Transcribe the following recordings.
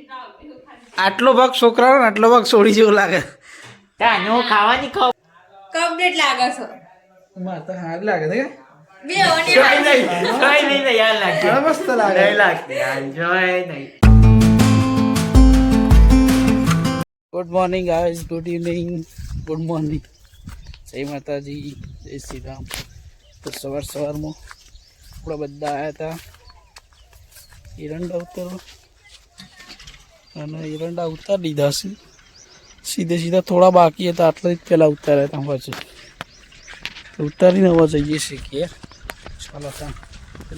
આટલો ભાગ છોકરાનો આટલો ભાગ છોડી જેવું લાગે. ખાવાની કમ્પ્લીટ લાગે છે. મારે તો હાર લાગે છે બે ઓની મસ્ત લાગે. Good morning guys, good evening, good morning. જય માતાજી, જય શ્રી રામ. તો સવારમાં આપણે બધા આવ્યા હતા એરંડા ઉતારવા અને એરંડા ઉતારી દીધા છે. સીધા થોડા બાકી હતા, આટલા જ પહેલાં ઉતાર્યા હતા. પાછું ઉતારીને હવે જઈએ છીએ કે ચાલો ત્યાં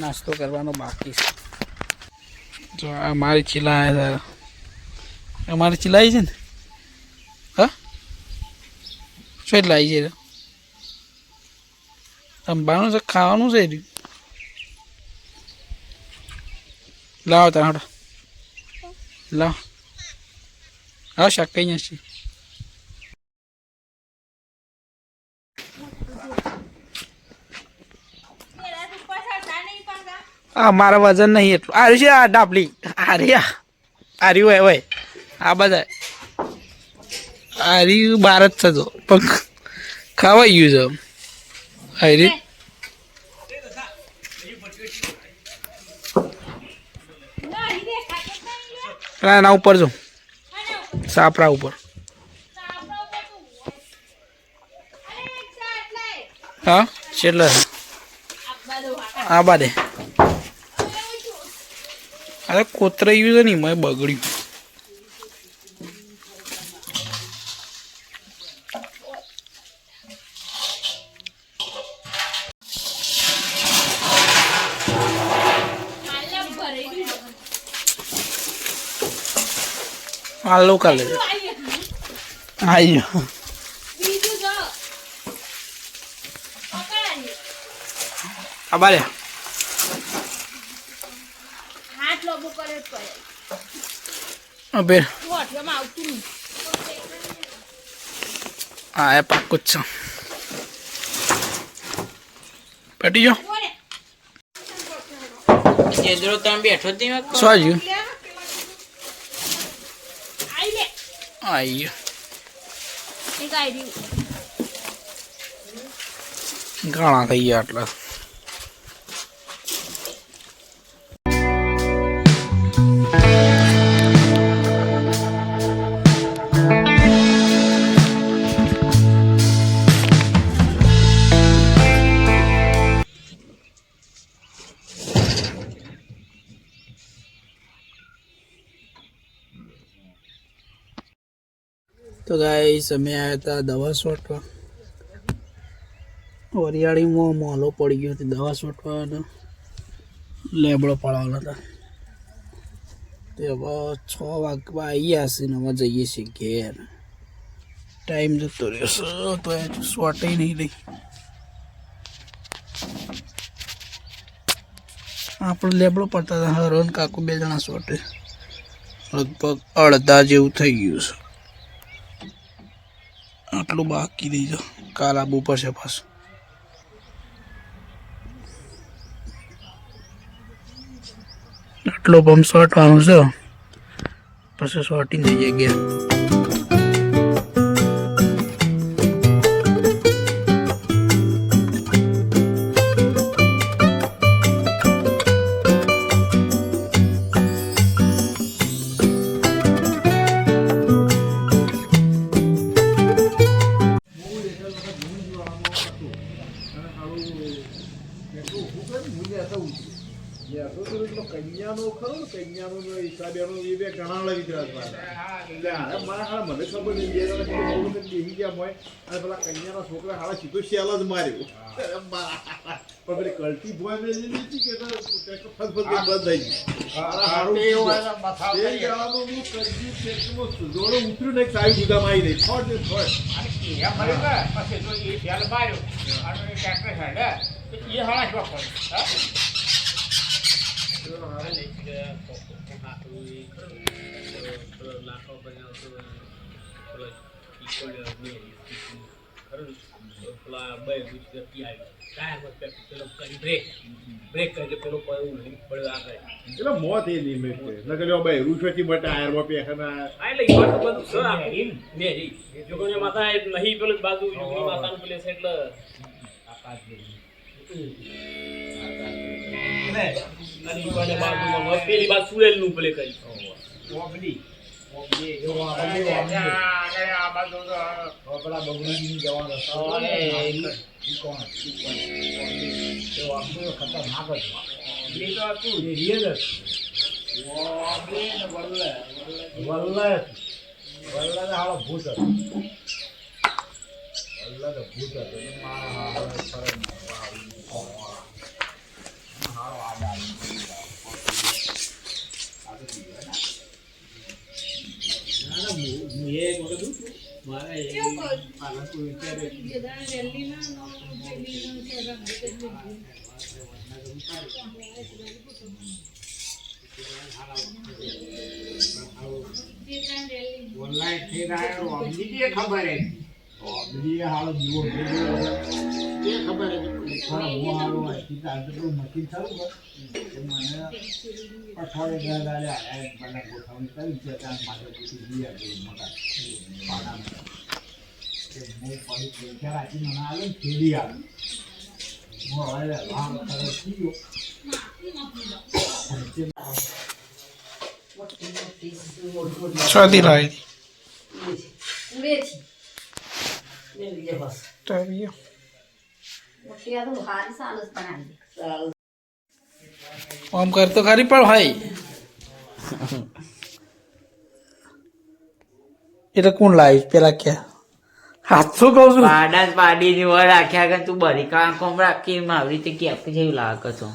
નાસ્તો કરવાનો બાકી છે. જો અમારી ચીલા આવ્યા હતા, અમારી ચીલાઈ છે ને. હા શું લાવી છે? રમવાનું છે, ખાવાનું છે. લાવો તાર હડો લાવો. હા શાક કઈ નથી. હા મારા વજન નહીં એટલું. આર્યું છે આ ડાબલી આર્યું હોય હોય આ બધા આર્યું બાર જ થતો પણ ખાવાઈ ગયું છે આરી. એના ઉપર જો સાપરા ઉપર. હા છેલ્લે આ બાદે અરે કોતરાયું છે ને મેં બગડ્યું. હાલો કાલે આયો આબારે અબે હા એ પાક જ છે. પટી જો કેદરો તમે બેઠો જ નહીં સ્વાજ્યું આયો ઘણા થઈ ગયા આટલા. તો ગાઈસ અમે આવ્યા હતા દવા છોટવા. વરિયાળીમાં મોલો પડી ગયો હતો દવા છોટવા અને લેબડો પાડવાના હતા. તે હવે 6 વાગવા આવી હશે ને હવે જઈએ છીએ ઘેર. ટાઈમ જતો રહ્યો તો સોટે નહીં રહી. આપણે લેબડો પડતા હતા હરોન કાકુ 2 જણા સોટે. લગભગ અડધા જેવું થઈ ગયું છે. આટલું બાકી રહી જાઓ, કાલ આવવું પડશે પાછું. આટલો પંપ સોટવાનું છે પછી સોટી જઈએ ગયા. કન્યાનો ખરો ને કન્યાનો હિસાબે એ બે ઘણા વિતરાજ મને ખબર નહીં બેસી ગયા હોય અને પેલા કન્યાના છોકરા હાલા સીધો શેલ જ માર્યો. પણ પેલી કલટી ભોય મેં લીધી કે બંધ થઈ ગયું. જોડો ઉતર્યું ને સાહેબ જુદામાં આવી રહી થોડ એટલે મોત એ નિમિત્ત છે નકર જો ભાઈ રૂસોથી બટા આયરમાં પેખના પેલી બાદ સુરેલ નું પ્લે કરી છોડી લાવી આમ કર તો ખરી પણ ભાઈ એટલે કોણ લાવી પેલા ક્યાં હાથ શું કહું છું પાડા પાડી ની વર રાખ્યા કે તું બરી કાંકોમ રાખી મારી રીતે કેપ જેવી લાગે છો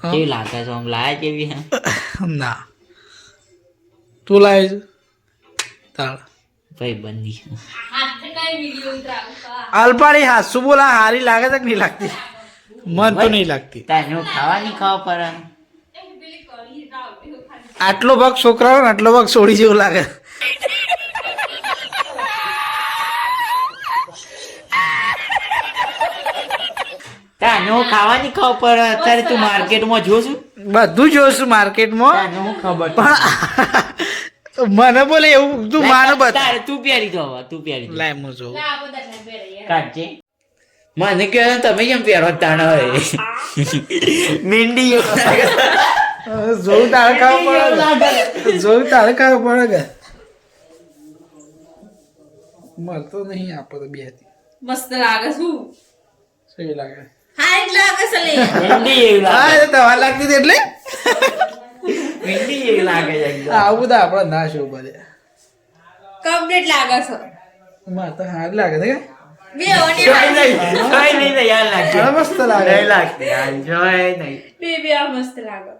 કેવી લાગે છો આમ લાય કેવી હે ના તું લાવી છે તાળ ભાઈ બંધી અલ્પાડી હાસુ બોલા હારી લાગે છે કે નહીં લાગતી મન તો નહીં લાગતી તાને ખાવાની ખાવા પર આટલો ભાગ છોકરાઓ ને આટલો ભાગ છોડી જેવું લાગે તાને ખાવાની ખાવા પર અત્યારે તું માર્કેટમાં જોશું બધું જોશું માર્કેટમાં તાને હું ખબર પણ મને બોલે એવું તું માનો બતા તારે તું પહેરી દો હવે, તું પહેરી દો લાય હું જોઉં કાઢજે મને કહે તમે કેમ પહેરો તાણ હોય મીંડી જોઉં તારે ખાવા પડે જોઉં તારે ખાવા પડે મળતો નહીં આપો તો બે હતી મસ્ત લાગે શું સહી લાગે હા જ લાગે છે લે મીંડી એવી હા લાગે એ દવા લાગતી હતી એટલે મીંડી એવી લાગે છે એકદમ. આવું બધા આપડે ના શું બધે કમ્પ્લીટ લાગે છે મારે તો હારી લાગે છે કે બે જોઈ નહીં યાર લાગતી મસ્ત લાગે નહીં લાગતી યાર જોઈ નહીં બે બે આ મસ્ત લાગે